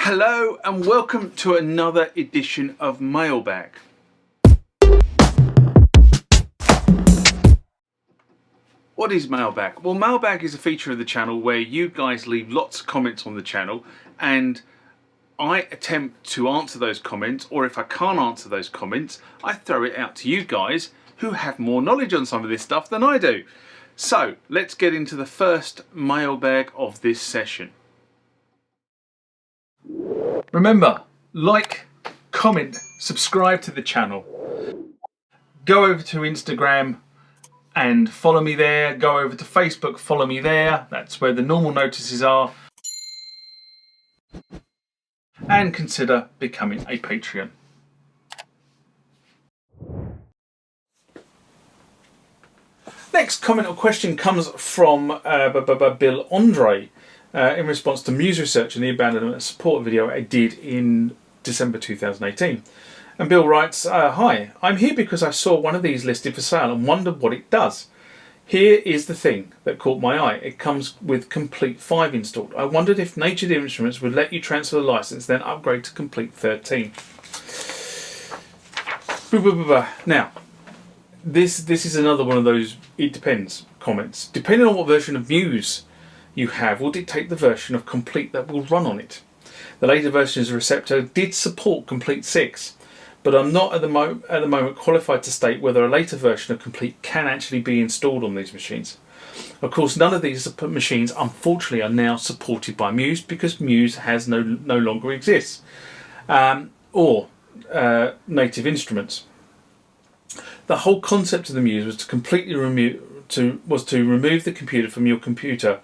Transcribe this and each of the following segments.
Hello and welcome to another edition of Mailbag. What is Mailbag? Well, Mailbag is a feature of the channel where you guys leave lots of comments on the channel and I attempt to answer those comments, or if I can't answer those comments, I throw it out to you guys who have more knowledge on some of this stuff than I do. So let's get into the first mailbag of this session. Remember, like, comment, subscribe to the channel. Go over to Instagram and follow me there. Go over to Facebook, follow me there. That's where the normal notices are. And consider becoming a Patreon. Next comment or question comes from Bill Andre in response to Muse Research and the abandonment support video I did in December 2018. And Bill writes, hi, I'm here because I saw one of these listed for sale and wondered what it does. Here is the thing that caught my eye. It comes with Complete 5 installed. I wondered if Natured Instruments would let you transfer the license, then upgrade to Complete 13. Now, this is another one of those it depends comments. Depending on what version of Muse you have will dictate the version of Complete that will run on it. The later versions of Receptor did support Complete 6, but I'm not at the moment qualified to state whether a later version of Complete can actually be installed on these machines. Of course, none of these machines unfortunately are now supported by Muse because Muse has no longer exists, or Native Instruments. The whole concept of the Muse was to completely remove the computer from your computer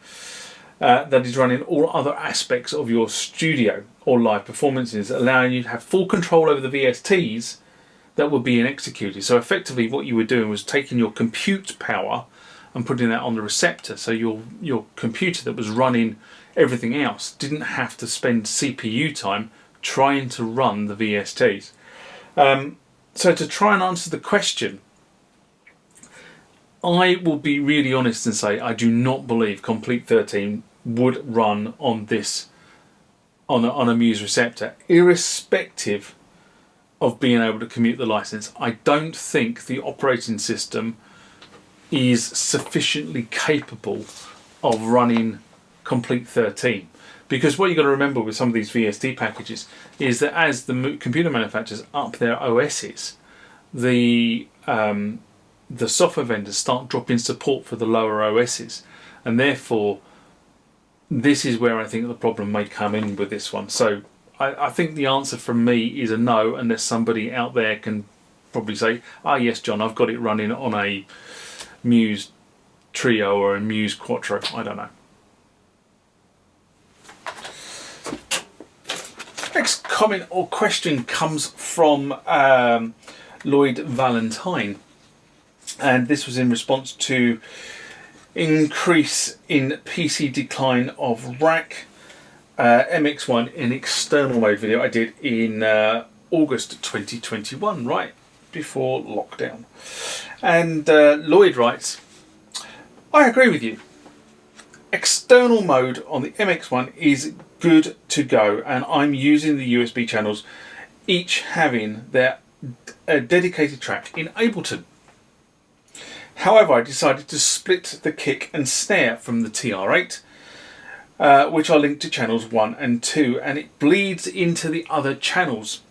that is running all other aspects of your studio or live performances, allowing you to have full control over the VSTs that were being executed. So effectively what you were doing was taking your compute power and putting that on the receptor, so your computer that was running everything else didn't have to spend CPU time trying to run the VSTs. So to try and answer the question, I will be really honest and say I do not believe Complete 13 would run on this on a Muse Receptor, irrespective of being able to commute the license. I don't think the operating system is sufficiently capable of running Complete 13. Because what you've got to remember with some of these VST packages is that as the computer manufacturers up their OSs, the software vendors start dropping support for the lower OSs, and therefore this is where I think the problem may come in with this one. So I think the answer from me is a no, unless somebody out there can probably say, ah yes John, I've got it running on a Muse Trio or a Muse Quattro, I don't know. Next comment or question comes from Lloyd Valentine, and this was in response to increase in PC decline of rack MX-1 in external mode video I did in August 2021, right before lockdown. And Lloyd writes, I agree with you. External mode on the MX-1 is good to go, and I'm using the USB channels, each having their dedicated track in Ableton. However, I decided to split the kick and snare from the TR8, which are linked to channels 1 and 2, and it bleeds into the other channels.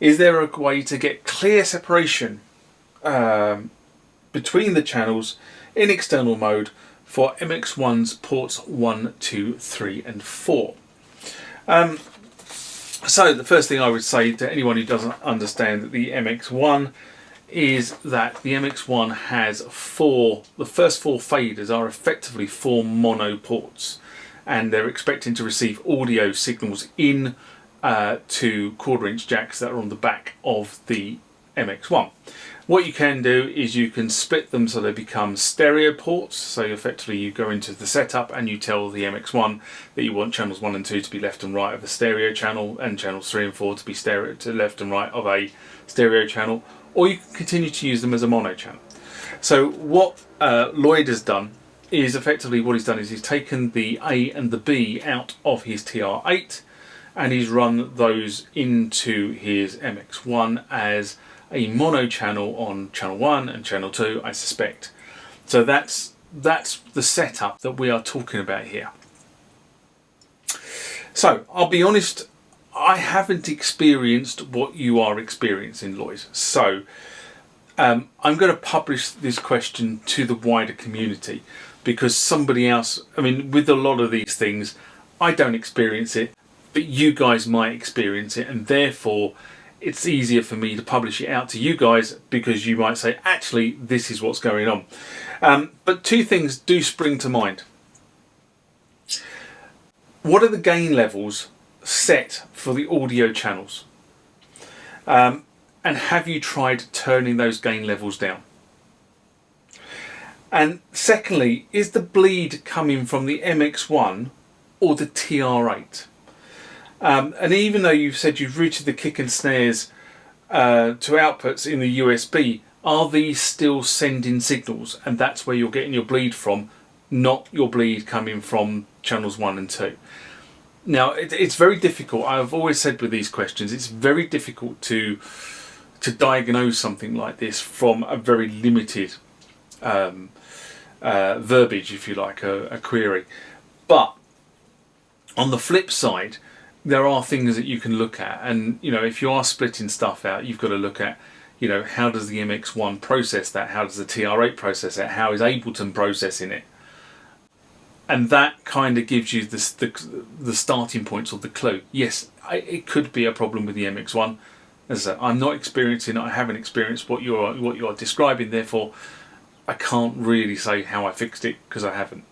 Is there a way to get clear separation between the channels in external mode for MX-1's ports 1, 2, 3 and 4? So the first thing I would say to anyone who doesn't understand that the MX-1 is that the MX-1 has the first 4 faders are effectively 4 mono ports, and they're expecting to receive audio signals in to 1/4 inch jacks that are on the back of the MX-1. What you can do is you can split them so they become stereo ports. So effectively you go into the setup and you tell the MX-1 that you want channels 1 and 2 to be left and right of a stereo channel, and channels 3 and 4 to be stereo to left and right of a stereo channel, or you can continue to use them as a mono channel. So what Lloyd has done is effectively what he's done is he's taken the A and the B out of his TR8 and he's run those into his MX-1 as a mono channel on channel 1 and channel 2, I suspect. So that's the setup that we are talking about here. So I'll be honest, I haven't experienced what you are experiencing, Lloyd. So I'm going to publish this question to the wider community, because somebody else, I mean, with a lot of these things, I don't experience it, but you guys might experience it, and therefore it's easier for me to publish it out to you guys, because you might say, actually, this is what's going on. But two things do spring to mind. What are the gain levels set for the audio channels? And have you tried turning those gain levels down? And secondly, is the bleed coming from the MX-1 or the TR8? And even though you've said you've routed the kick and snares to outputs in the USB, are these still sending signals? And that's where you're getting your bleed from, not your bleed coming from channels 1 and 2. Now, it's very difficult. I've always said with these questions, it's very difficult to diagnose something like this from a very limited verbiage, if you like, a query. But on the flip side, there are things that you can look at, and you know, if you are splitting stuff out, you've got to look at, you know, how does the MX-1 process that? How does the TR8 process that? How is Ableton processing it? And that kind of gives you the starting points or the clue. Yes, it could be a problem with the MX-1. As I said, I'm not experiencing it. I haven't experienced what you're describing. Therefore, I can't really say how I fixed it, because I haven't.